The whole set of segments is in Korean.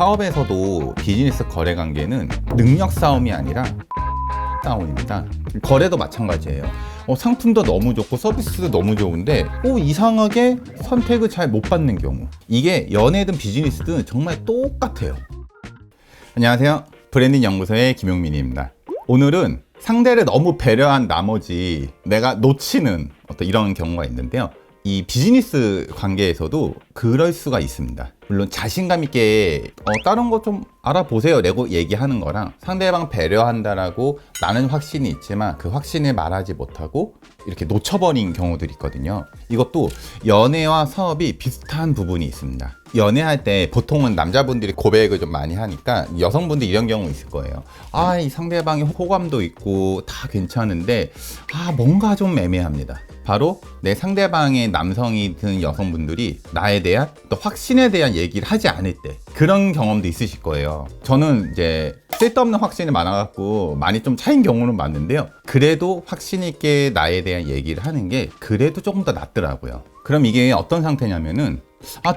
사업에서도 비즈니스 거래 관계는 능력 싸움이 아니라 싸움입니다. 거래도 마찬가지예요. 상품도 너무 좋고 서비스도 너무 좋은데 이상하게 선택을 잘 못 받는 경우, 이게 연애든 비즈니스든 정말 똑같아요. 안녕하세요, 브랜딩 연구소의 김용민입니다. 오늘은 상대를 너무 배려한 나머지 내가 놓치는 이런 경우가 있는데요. 이 비즈니스 관계에서도 그럴 수가 있습니다. 물론 자신감 있게 다른 거 좀 알아보세요 라고 얘기하는 거랑, 상대방 배려한다라고 나는 확신이 있지만 그 확신을 말하지 못하고 이렇게 놓쳐버린 경우들이 있거든요. 이것도 연애와 사업이 비슷한 부분이 있습니다. 연애할 때 보통은 남자분들이 고백을 좀 많이 하니까 여성분들 이런 경우 있을 거예요. 이 상대방이 호감도 있고 다 괜찮은데 뭔가 좀 애매합니다. 바로 내 상대방의 남성이든 여성분들이 나에 대한 또 확신에 대한 얘기를 하지 않을 때, 그런 경험도 있으실 거예요. 저는 이제 쓸데없는 확신이 많아갖고 많이 좀 차인 경우는 많은데요. 그래도 확신 있게 나에 대한 얘기를 하는 게 그래도 조금 더 낫더라고요. 그럼 이게 어떤 상태냐면은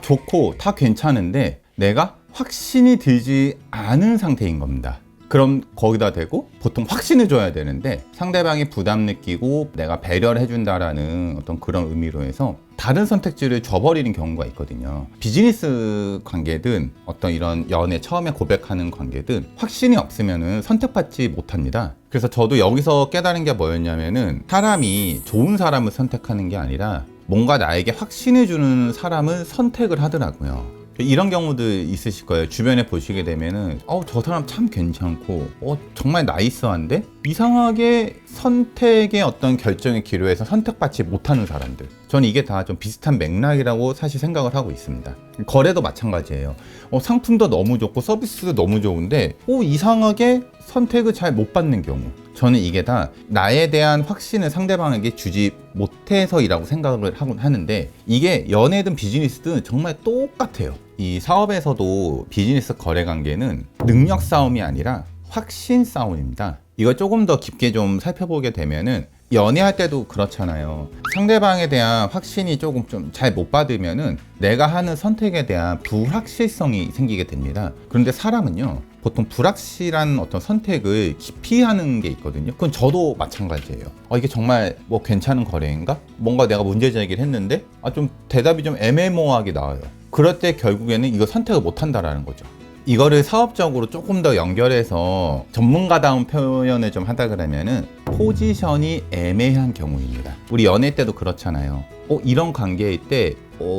좋고 다 괜찮은데 내가 확신이 들지 않은 상태인 겁니다. 그럼 거기다 대고 보통 확신을 줘야 되는데 상대방이 부담 느끼고 내가 배려를 해준다라는 어떤 그런 의미로 해서 다른 선택지를 줘버리는 경우가 있거든요. 비즈니스 관계든 어떤 이런 연애 처음에 고백하는 관계든 확신이 없으면은 선택받지 못합니다. 그래서 저도 여기서 깨달은 게 뭐였냐면은, 사람이 좋은 사람을 선택하는 게 아니라 뭔가 나에게 확신을 주는 사람을 선택을 하더라고요. 이런 경우들 있으실 거예요. 주변에 보시게 되면은 저 사람 참 괜찮고 정말 나이스한데 이상하게 선택의 어떤 결정의 기로에서 선택받지 못하는 사람들, 저는 이게 다 좀 비슷한 맥락이라고 사실 생각을 하고 있습니다. 거래도 마찬가지예요. 상품도 너무 좋고 서비스도 너무 좋은데 이상하게 선택을 잘 못 받는 경우, 저는 이게 다 나에 대한 확신을 상대방에게 주지 못해서이라고 생각을 하는데, 이게 연애든 비즈니스든 정말 똑같아요. 이 사업에서도 비즈니스 거래 관계는 능력 싸움이 아니라 확신 싸움입니다. 이걸 조금 더 깊게 좀 살펴보게 되면은, 연애할 때도 그렇잖아요. 상대방에 대한 확신이 조금 좀 잘 못 받으면은 내가 하는 선택에 대한 불확실성이 생기게 됩니다. 그런데 사람은요, 보통 불확실한 어떤 선택을 기피하는 게 있거든요. 그건 저도 마찬가지예요. 이게 정말 괜찮은 거래인가? 뭔가 내가 문제 제기를 했는데 좀 대답이 좀 애매모호하게 나와요. 그럴 때 결국에는 이거 선택을 못 한다라는 거죠. 이거를 사업적으로 조금 더 연결해서 전문가다운 표현을 좀 하다 그러면은 포지션이 애매한 경우입니다. 우리 연애 때도 그렇잖아요. 이런 관계일 때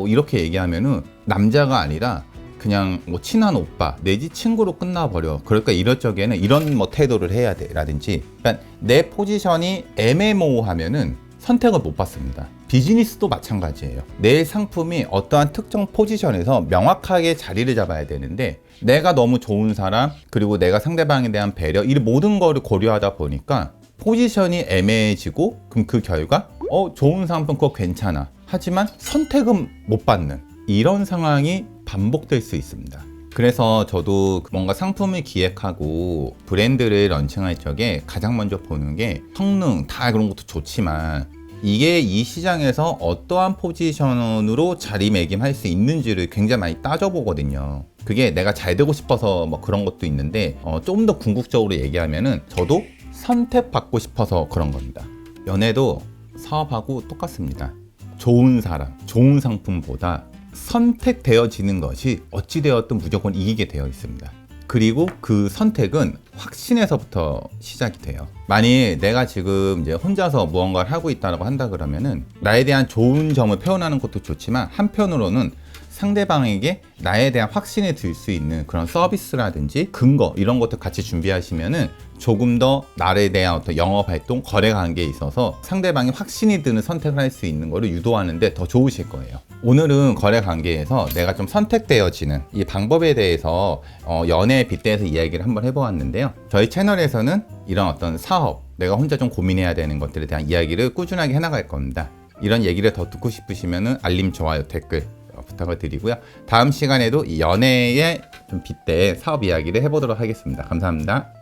이렇게 얘기하면은 남자가 아니라 그냥 친한 오빠 내지 친구로 끝나버려. 그러니까 이럴 적에는 이런 태도를 해야 돼 라든지, 그러니까 내 포지션이 애매모호하면은 선택을 못 받습니다. 비즈니스도 마찬가지예요. 내 상품이 어떠한 특정 포지션에서 명확하게 자리를 잡아야 되는데, 내가 너무 좋은 사람, 그리고 내가 상대방에 대한 배려, 이 모든 거를 고려하다 보니까 포지션이 애매해지고, 그럼 그 결과 좋은 상품 그거 괜찮아, 하지만 선택은 못 받는 이런 상황이 반복될 수 있습니다. 그래서 저도 뭔가 상품을 기획하고 브랜드를 런칭할 적에 가장 먼저 보는 게 성능, 다 그런 것도 좋지만 이게 이 시장에서 어떠한 포지션으로 자리매김할 수 있는지를 굉장히 많이 따져보거든요. 그게 내가 잘 되고 싶어서 그런 것도 있는데, 좀 더 궁극적으로 얘기하면은 저도 선택받고 싶어서 그런 겁니다. 연애도 사업하고 똑같습니다. 좋은 사람, 좋은 상품보다 선택되어지는 것이 어찌되었든 무조건 이기게 되어 있습니다. 그리고 그 선택은 확신에서부터 시작이 돼요. 만일 내가 지금 이제 혼자서 무언가를 하고 있다고 한다 그러면은 나에 대한 좋은 점을 표현하는 것도 좋지만, 한편으로는 상대방에게 나에 대한 확신을 들 수 있는 그런 서비스라든지 근거, 이런 것도 같이 준비하시면은 조금 더 나에 대한 어떤 영업 활동, 거래 관계에 있어서 상대방이 확신이 드는 선택을 할 수 있는 거를 유도하는데 더 좋으실 거예요. 오늘은 거래 관계에서 내가 좀 선택되어지는 이 방법에 대해서 연애에 빗대서 이야기를 한번 해보았는데요. 저희 채널에서는 이런 어떤 사업, 내가 혼자 좀 고민해야 되는 것들에 대한 이야기를 꾸준하게 해나갈 겁니다. 이런 얘기를 더 듣고 싶으시면은 알림, 좋아요, 댓글 부탁을 드리고요. 다음 시간에도 이 연애에 좀 빗대 사업 이야기를 해보도록 하겠습니다. 감사합니다.